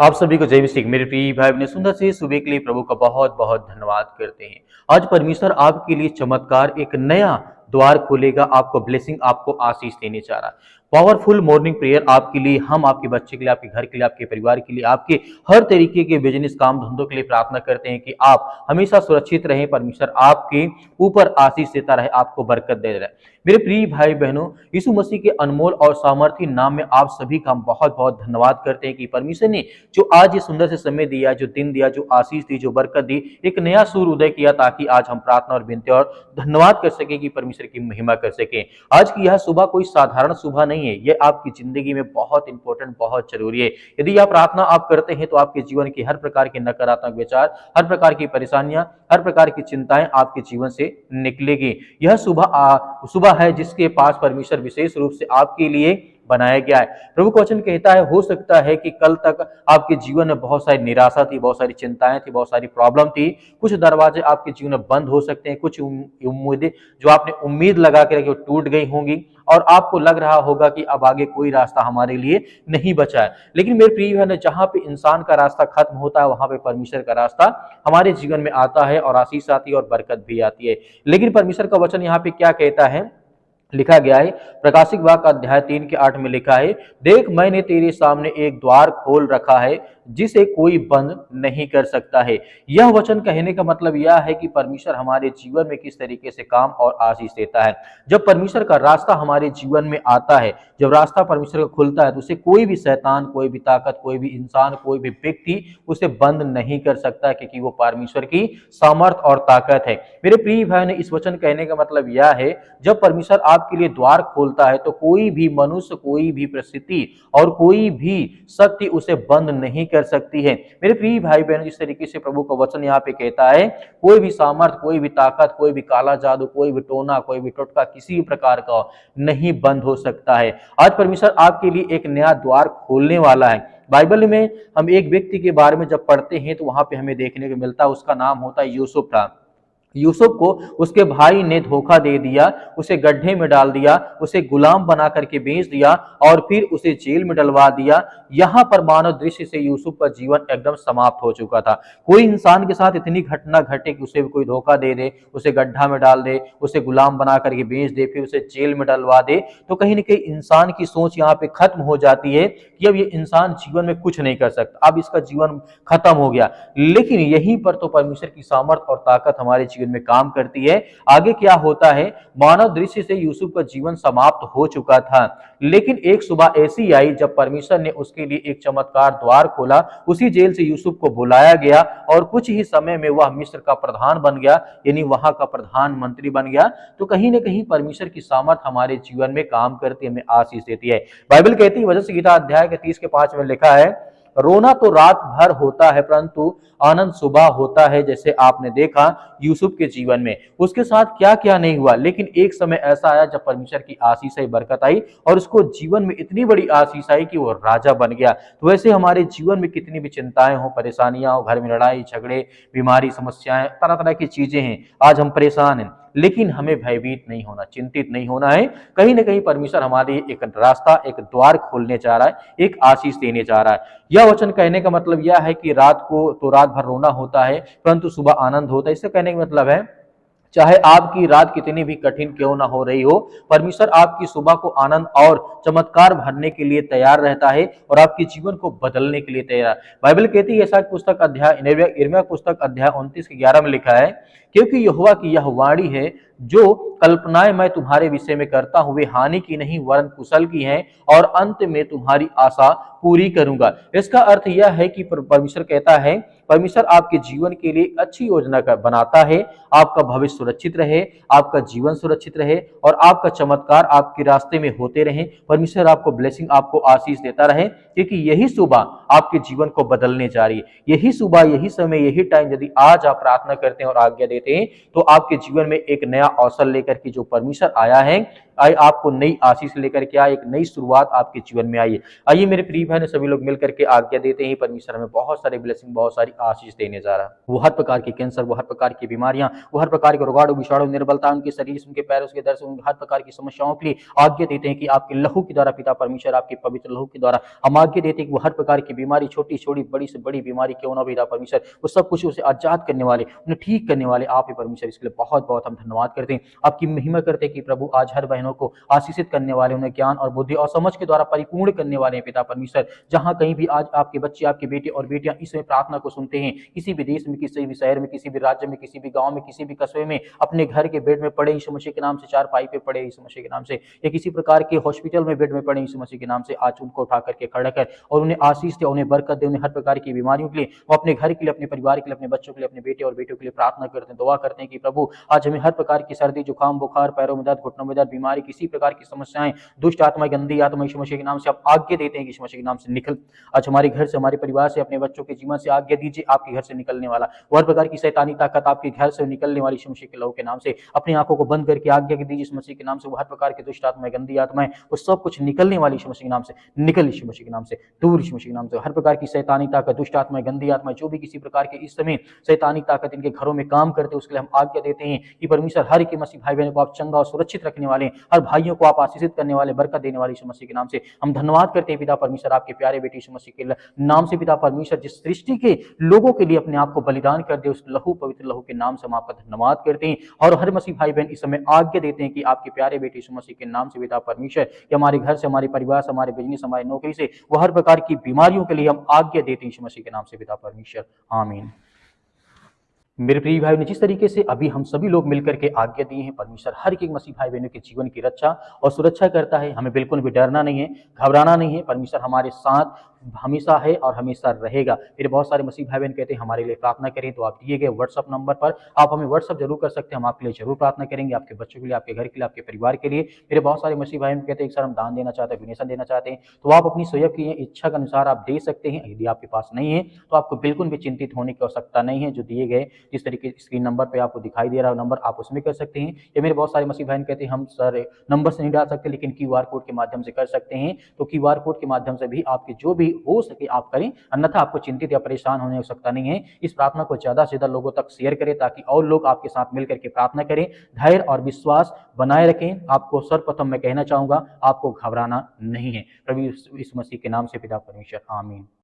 आप सभी को जय मसीह। मेरे प्रिय भाई अपने सुंदर से सुबह के लिए प्रभु का बहुत बहुत धन्यवाद करते हैं। आज परमेश्वर आपके लिए चमत्कार एक नया द्वार खोलेगा, आपको ब्लेसिंग, आपको आशीष देने जा रहा है। पावरफुल मॉर्निंग प्रेयर आपके लिए, हम आपके बच्चे के लिए, आपके घर के लिए, आपके परिवार के लिए, आपके हर तरीके के बिजनेस काम धंधों के लिए प्रार्थना करते हैं कि आप हमेशा सुरक्षित रहें, परमेश्वर आपके ऊपर आशीष देता रहे, आपको बरकत दे रहे। मेरे प्रिय भाई बहनों, यीशु मसीह के अनमोल और सामर्थी नाम में आप सभी का हम बहुत बहुत धन्यवाद करते हैं कि परमेश्वर ने जो आज ये सुंदर से समय दिया, जो दिन दिया, जो आशीष दी, जो बरकत दी, एक नया सूर्य उदय किया ताकि आज हम प्रार्थना और विनती और धन्यवाद कर सकें, कि परमेश्वर की महिमा कर सकें। आज की यह सुबह कोई साधारण सुबह नहीं है, यह आपकी जिंदगी में बहुत इंपॉर्टेंट, बहुत जरूरी है। यदि आप प्रार्थना आप करते हैं तो आपके जीवन की हर प्रकार के नकारात्मक विचार, हर प्रकार की परेशानियां, हर प्रकार की चिंताएं आपके जीवन से निकलेगी। यह सुबह है जिसके पास परमेश्वर विशेष रूप से आपके लिए बनाया गया है। प्रभु का वचन कहता है, हो सकता है कि कल तक आपके जीवन में बहुत सारी निराशा थी, बहुत सारी चिंताएं थी, बहुत सारी प्रॉब्लम थी, कुछ दरवाजे आपके जीवन में बंद हो सकते हैं, कुछ उम्मीदें जो आपने उम्मीद लगा के रखी वो टूट गई होंगी, और आपको लग रहा होगा कि अब आगे कोई रास्ता हमारे लिए नहीं बचा है। लेकिन मेरे प्रिय बहन, जहां पे इंसान का रास्ता खत्म होता है वहां पे परमेश्वर का रास्ता हमारे जीवन में आता है, और आशीष आती है और बरकत भी आती है। लेकिन परमेश्वर का वचन यहाँ पे क्या कहता है, लिखा गया है, प्रकाशिक वाक्य अध्याय 3 के 8 में लिखा है, देख मैंने तेरे सामने एक द्वार खोल रखा है जिसे कोई बंद नहीं कर सकता है। यह वचन कहने का मतलब यह है कि परमेश्वर हमारे जीवन में किस तरीके से काम और आशीष देता है। जब परमेश्वर का रास्ता हमारे जीवन में आता है, जब रास्ता परमेश्वर का खुलता है, तो उसे कोई भी शैतान, कोई भी ताकत, कोई भी इंसान, कोई भी व्यक्ति उसे बंद नहीं कर सकता, क्योंकि वो परमेश्वर की सामर्थ और ताकत है। मेरे प्रिय भाई ने इस वचन कहने का मतलब यह है, जब परमेश्वर आपके लिए द्वार खोलता है तो कोई भी मनुष्य, कोई भी परिस्थिति और कोई भी शक्ति उसे बंद नहीं कर सकती है। मेरे प्रिय भाई बहन, जिस तरीके से प्रभु का वचन यहाँ पे कहता है, कोई भी सामर्थ, कोई भी ताकत, कोई भी काला जादू, कोई भी टोना, कोई भी टोटका किसी भी प्रकार का नहीं बंद हो सकता है। आज परमेश्वर आपके लिए एक नया द्वार खोलने वाला है। बाइबल में हम एक व्यक्ति के बारे में जब पढ़ते हैं तो वहां पे हमें देखने को मिलता है, उसका नाम होता है यूसुफ था। यूसुफ को उसके भाई ने धोखा दे दिया, उसे गड्ढे में डाल दिया, उसे गुलाम बना करके बेच दिया और फिर उसे जेल में डलवा दिया। यहां पर मानव दृष्टि से यूसुफ का जीवन एकदम समाप्त हो चुका था। कोई इंसान के साथ इतनी घटना घटे कि उसे कोई धोखा दे दे, उसे गड्ढा में डाल दे, उसे गुलाम बना करके बेच दे, फिर उसे जेल में डलवा दे, तो कहीं ना कहीं इंसान की सोच यहाँ पे खत्म हो जाती है कि अब ये इंसान जीवन में कुछ नहीं कर सकता, अब इसका जीवन खत्म हो गया। लेकिन यहीं पर तो परमेश्वर की सामर्थ और ताकत हमारे जीवन में काम करती है। आगे क्या होता है, मानव दृष्टि से यूसुफ का जीवन समाप्त हो चुका था, लेकिन एक सुबह ऐसी आई जब परमेश्वर ने उसके लिए एक चमत्कार द्वार खोला। उसी जेल से यूसुफ को बुलाया गया और कुछ ही समय में वह मिस्र का प्रधान बन गया, यानी वहां का प्रधानमंत्री बन गया। तो कहीं ना कहीं परमेश्वर की सामर्थ हमारे जीवन में काम करती है, हमें आशीष देती है। बाइबल कहती है, वचन संहिता अध्याय के 30 के 5 में लिखा है, रोना तो रात भर होता है परंतु आनंद सुबह होता है। जैसे आपने देखा यूसुफ के जीवन में उसके साथ क्या क्या नहीं हुआ, लेकिन एक समय ऐसा आया जब परमेश्वर की आशीष आई, बरकत आई, और उसको जीवन में इतनी बड़ी आशीष आई कि वो राजा बन गया। तो वैसे हमारे जीवन में कितनी भी चिंताएं हो, परेशानियां हो, घर में लड़ाई झगड़े, बीमारी, समस्याएं, तरह तरह की चीजें हैं, आज हम परेशान हैं, लेकिन हमें भयभीत नहीं होना, चिंतित नहीं होना है। कहीं ना कहीं परमेश्वर हमारे एक रास्ता, एक द्वार खोलने जा रहा है, एक आशीष देने जा रहा है। यह वचन कहने का मतलब यह है कि रात को तो रात भर रोना होता है परंतु सुबह आनंद होता है। इससे कहने का मतलब है, चाहे आपकी रात कितनी भी कठिन क्यों ना हो रही हो, परमेश्वर आपकी सुबह को आनंद और चमत्कार भरने के लिए तैयार रहता है और आपके जीवन को बदलने के लिए तैयार। बाइबल कहती है, यशायाह पुस्तक अध्याय यिर्मयाह पुस्तक अध्याय 29 के 11 में लिखा है, क्योंकि यहोवा की यह वाणी है, जो कल्पनाएं मैं तुम्हारे विषय में करता हूं वे हानि की नहीं वरन कुशल की हैं, और अंत में तुम्हारी आशा पूरी करूंगा। इसका अर्थ यह है कि परमेश्वर कहता है, परमेश्वर आपके जीवन के लिए अच्छी योजना बनाता है, आपका भविष्य सुरक्षित रहे, आपका जीवन सुरक्षित रहे, और आपका चमत्कार आपके रास्ते में होते रहे। परमेश्वर आपको ब्लेसिंग, आपको आशीष देता रहे, क्योंकि यही सुबह आपके जीवन को बदलने जा रही है। यही सुबह, यही समय, यही टाइम यदि आज आप प्रार्थना करते हैं और आज्ञा देते हैं तो आपके जीवन में एक नया अवसर लेकर के जो परमेश्वर आया है, आए आपको नई आशीष लेकर के आए, एक नई शुरुआत आपके जीवन में आई है। आइए मेरे प्रिय भाई बहन सभी लोग मिल करके आज्ञा देते हैं परमेश्वर हमें बहुत सारे ब्लेसिंग, बहुत सारी आशीष देने जा रहा है। वो हर प्रकार की कैंसर, वो हर प्रकार की बीमारियां, वो हर प्रकार के रोगाणु विषाणु निर्बलता उनके शरीर, उनके पैर, उसके दर्द, हर प्रकार की समस्याओं के लिए आज्ञा देते हैं कि आपके लहू के द्वारा पिता परमेश्वर आपके पवित्र लहू के द्वारा हम आज्ञा देते हैं कि वो हर प्रकार की बीमारी, छोटी छोटी बड़ी से बड़ी बीमारी क्यों ना पिता परमेश्वर, वो सब कुछ उसे आजाद करने वाले, उन्हें ठीक करने वाले आप ही परमेश्वर। इसके लिए बहुत बहुत हम धन्यवाद करते हैं, आपकी महिमा करते हैं कि प्रभु आज हर बहनों को आशीषित करने वाले, उन्हें ज्ञान और बुद्धि और समझ के द्वारा परिपूर्ण करने वाले हैं पिता परमेश्वर। जहां कहीं भी आज आपके बच्चे, आपके बेटे और बेटियां इस प्रार्थना को सुनते हैं, किसी भी देश में, किसी भी शहर में, किसी भी राज्य में, किसी भी गांव में, किसी भी कस्बे में, अपने घर के बेड में पड़े यीशु मसीह के नाम से, चारपाई पे पड़े यीशु मसीह के नाम से, या किसी प्रकार के हॉस्पिटल में बेड में पड़े यीशु मसीह के नाम से, आज उनको उठा करके खड़ा कर और उन्हें आशीष दे, उन्हें बरकत दे, उन्हें हर प्रकार की बीमारियों के लिए, वो अपने घर के लिए, अपने परिवार के लिए, अपने बच्चों के लिए, अपने बेटे और बेटियों के लिए प्रार्थना करते हैं, दुआ करते हैं कि प्रभु आज हमें हर प्रकार की सर्दी, जुकाम, बुखार, पैरों में दर्द, घुटनों में दर्द, बीमारी, किसी प्रकार की समस्याएं, दुष्ट आत्मा, गंदी आत्मा यीशु मसीह के नाम से आप आज्ञा देते हैं कि यीशु मसीह के नाम से निकल। आज हमारे घर से, हमारे परिवार से, अपने बच्चों के जीवन से आज्ञा दीजिए, आपके घर से निकलने वाला हर प्रकार की शैतानी ताकत आपके घर से निकलने वाली यीशु मसीह के लहू के नाम से, अपनी आंखों को बंद करके आज्ञा दीजिए यीशु मसीह के नाम से, वो हर प्रकार की दुष्ट आत्माएं, गंदी आत्माएं, वो सब कुछ निकलने वाली यीशु मसीह के नाम से, निकल यीशु मसीह के नाम से, दूर यीशु मसीह के नाम से, हर प्रकार की शैतानी ताकत, दुष्ट आत्माएं, गंदी आत्माएं, जो भी किसी प्रकार के इस समय शैतानी ताकत इनके घरों में काम करते हैं, उसके लिए हम आज्ञा देते हैं कि परमेश्वर हर एक मसीह भाई बहनों को आप चंगा और सुरक्षित रखने वाले, हर भाइयों को आप आशीषित करने वाले, बरकत देने वाले यीशु मसीह के नाम से हम धन्यवाद करते हैं पिता परमेश्वर, आपके प्यारे बेटे यीशु मसीह के नाम से पिता परमेश्वर, जिस सृष्टि के लोगों के लिए अपने आप को बलिदान कर दे, उस लहू, पवित्र लहू के नाम से हम आपका धन्यवाद करते हैं। और हर मसीह भाई बहन इस समय आज्ञा देते हैं कि आपके प्यारे बेटे यीशु मसीह के नाम से पिता परमेश्वर, कि हमारे घर से, हमारे परिवार से, हमारे बिजनेस, हमारी नौकरी से, वो हर प्रकार की बीमारियों के लिए हम आज्ञा देते हैं यीशु मसीह के नाम से पिता परमेश्वर, आमीन। मेरे प्रिय भाई ने जिस तरीके से अभी हम सभी लोग मिलकर के आज्ञा दी है, परमेश्वर हर एक मसीह भाई बहनों के जीवन की रक्षा और सुरक्षा करता है, हमें बिल्कुल भी डरना नहीं है, घबराना नहीं है, परमेश्वर हमारे साथ हमेशा है और हमेशा रहेगा। मेरे बहुत सारे मसीह भाई बहन कहते हैं हमारे लिए प्रार्थना करें, तो आप दिए गए व्हाट्सअप नंबर पर आप हमें व्हाट्सअप जरूर कर सकते हैं, हम आपके लिए जरूर प्रार्थना करेंगे, आपके बच्चों के लिए, आपके घर के लिए, आपके परिवार के लिए। मेरे बहुत सारे मसीह भाई बहन कहते हैं सर हम दान देना चाहते हैं, डोनेशन देना चाहते हैं, तो आप अपनी स्वयं की इच्छा के अनुसार आप दे सकते हैं। यदि आपके पास नहीं है तो आपको बिल्कुल भी चिंतित होने की आवश्यकता नहीं है, जो दिए गए जिस तरीके स्क्रीन नंबर पे आपको दिखाई दे रहा है नंबर, आप उसमें कर सकते हैं। या मेरे बहुत सारे मसीह भाई कहते हैं हम सर नंबर से नहीं डाल सकते, लेकिन क्यूआर कोड के माध्यम से कर सकते हैं, तो क्यूआर कोड के माध्यम से भी आपके जो भी हो सके आप करें, अन्यथा आपको चिंतित या परेशान होने की आवश्यकता नहीं है। इस प्रार्थना को ज्यादा से ज्यादा लोगों तक शेयर करें, ताकि और लोग आपके साथ मिलकर के प्रार्थना करें। धैर्य और विश्वास बनाए रखें। आपको सर्वप्रथम मैं कहना चाहूंगा, आपको घबराना नहीं है। प्रभु यीशु मसीह के नाम से पिता परमेश्वर, आमीन।